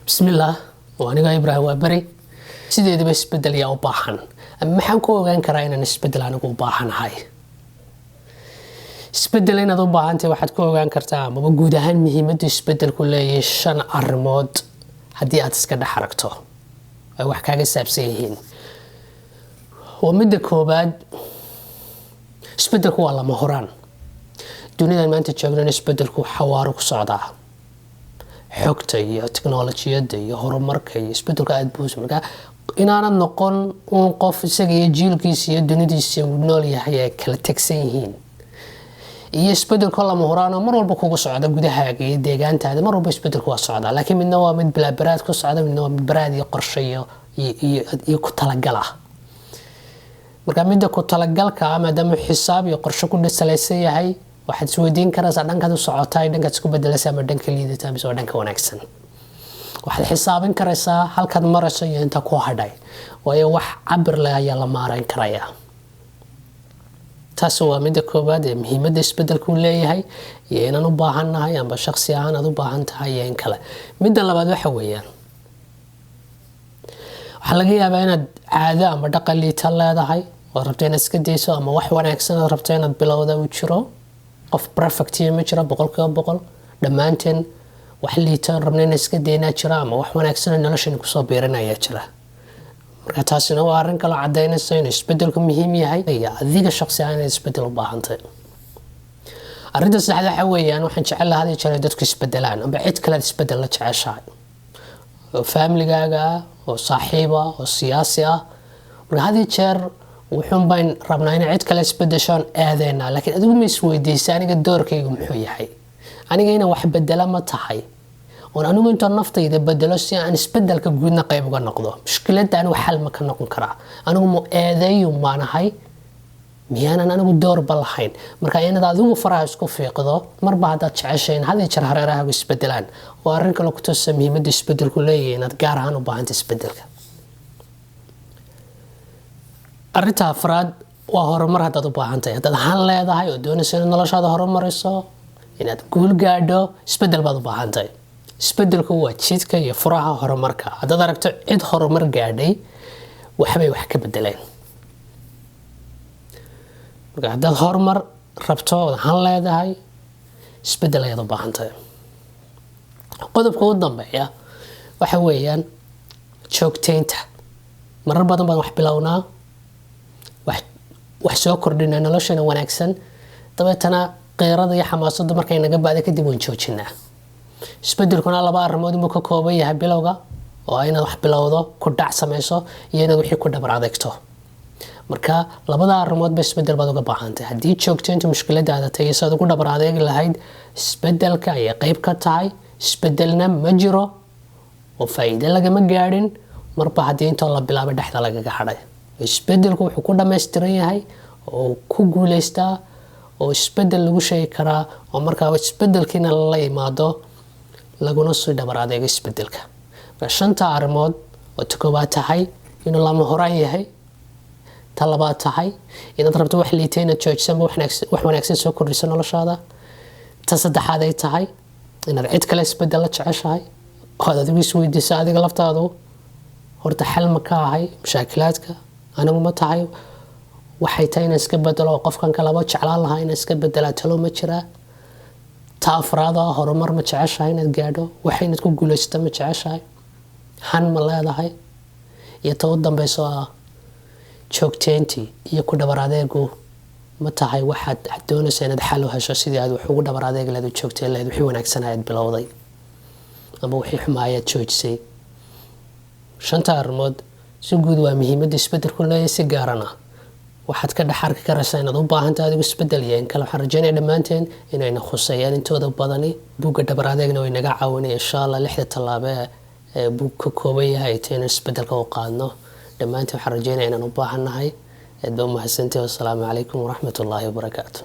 بسم الله وأنا إبراهيم وبري سيدي بس بدل يا أباحن أما حنكو غان كراينا نسبدل أنا أباحن هاي سبدل أنا أباحن تي واحد كو غان كرتا ما بوجود هان مهمة سبدل كله شن أرمود هدي أتسكد حركته أو حكاية سابسيهين ومدة كوباد سبدل كو الله مهران دوني ما أنت تشغلنا سبدل كو حوارك صعدة xogta iyo teknolojiyada iyo horumarka iyo isbedelka aad buu markaa inaanad noqon qof isaga iyo jiilkiisa iyo dunidiisa uu nool yahay ay kala tagsan yihiin iyo isbedelka lama horaan mar walba kugu socda gudahaaga iyo deegaantaada mar walba isbedelku waa socda laakiin midna waa mid bilaabaraad ku socda midna waa mid baraad iyo qorshe iyo ku talagal ah markaa midda ku talagalka maadaama xisaab iyo qorshe ku dhasalaysan yahay waxaad isweydiin karaysaa dhankaad u socotaa dhankaad isku bedelaysaa ama dhanka liidata mise waa dhanka wanaagsan waxaad xisaabin karaysaa halkaad marayso iyo inta ku hadhay waayo wax cabir leh ayaa la maarayn karayaa taasi waa midda koowaad ee muhiimadda isbedelku leeyahay iyo inaan u baahannahay amba shakhsi ahaan aad u baahan tahay iyo in kale midda labaad waxa weeyaan waxaa laga yaabaa inaad caado ama dhaqan liita leedahay ood rabto inaad iska dayso ama wax wanaagsan ood rabto inaad bilowda u jiro qof perfect ma jira boqolkiiba boqol dhammaanteen wax liitaan rabna inaan iska daynaa jira ama wax wanaagsan noloshani kusoo biirinaya jira marka taasina waa arrin kale cadaynaysa inuu isbedelku muhiim yahay iyo adiga shakhsi ahaan inaad isbedel u baahantahay arrinta saddexaad waxa weeyaan waxaan jecel lahaa hadii jira dadku isbedelaan amba cid kale isbedel la jeceshahay oo familygaaga oo saaxiiba oo siyaasi ah marka hadii jeer wuxuun baan rabnaa in cid kale isbedeshaan aadeena laakiin adigu ma isweydiisay aniga doorkaygu muxuu yahay aniga inaan wax bedela ma tahay oo anigu inta naftayda bedelo si aan isbedelka guudna qayb uga noqdo mushkiladda anigu xal ma ka noqon karaa anigu ma eedeeyo maanahay miyaanan anigu doorba lahayn marka inaad adigu faraha isku fiiqdo marba haddaad jeceshayn hadii jeer hareerahaagu isbedelaan waa arrin kale ku tusa muhiimadda isbedelku leeyahay inaad gaar ahaan u baahanta isbedelka arrinta afraad waa horumar haddaad u baahantahay haddaad han leedahay oo doonayso inaad noloshaada horumarayso inaad guul gaadho isbedel baad u baahantahay isbedelku waa jidka iyo furaha horumarka haddaad aragto cid horumar gaadhay waxbay wax ka bedeleen marka haddaad horumar rabto ood han leedahay isbedel ayaad u baahantahay qodobka ugu dambeeya waxa weeyaan joogtaynta marar badan baan wax bilownaa wax soo kordhina noloshana wanaagsan dabeetana qeyrada iyo xamaasadda markay naga baada kadib waan joojinaa isbedelkuna laba arrimood inuu ka kooban yahay bilowga oo inaad wax bilowdo ku dhac samayso iyo inaad wixii ku dhabar adeegto marka labada arrimood ba isbedel baad uga baahantahay haddii joogtaynta mushkiladaada tahay saad ugu dhabar adeegi lahayd isbedelka ayay qayb ka tahay isbedelna ma jiro oo faa'iido lagama gaadhin marba haddii intoo la bilaabay dhexda lagaga hadhay isbedelku wuxuu ku dhammaystiran yahay oo ku guuleystaa oo isbedel lagu sheegi karaa oo markaa isbedelkiina la yimaado laguna sii dhabar adeego isbedelka shanta arrimood oo ta koobaad tahay inuu lama horaan yahay ta labaad tahay inaad rabto wax liitay inaad joojisanba wax wanaagsan soo kordhiso noloshaada ta saddexaad ay tahay inaad cid kale isbedel la jeceshahay ood adigu isweydiisa adiga laftaadu horta xal ma ka ahay mashaakilaadka anigu ma tahay waxay tahay inaan iska bedelo qofkan kalaba jeclaan lahaa inaan iska bedelaa talo ma jiraa ta afraad ah horumar ma jeceshahay inaad gaadho waxay inaad ku guulaysato ma jeceshahay han ma leedahay iyo ta u dambeyso ah joogtayntii iyo ku dhabar adeegu ma tahay waxaad doonaysa inaad xal u hesho sidii aad wax ugu dhabar adeegi lahayd u joogtayn lahayd wixii wanaagsan ayaad bilowday ama wixii xumaayaad joojisay shanta arrimood si guud waa muhiimadda isbedelku leeyahay si gaarana waxaad ka dhex arki karaysaa inaad u baahantahay adigu isbedel iyo in kale waxaan rajeynaya dhammaanteen inayna khuseeyaan intooda badani buugga dhabar adeegna way naga caawinaya insha allah 6 tallaabo ee buug ka kooban yahay inaan isbedelka u qaadno dhammaanteen waxaan rajeynaya inaan u baahannahay aad baa u mahadsantahay. Assalaamu calaykum waraxmatullaahi wabarakaatuh.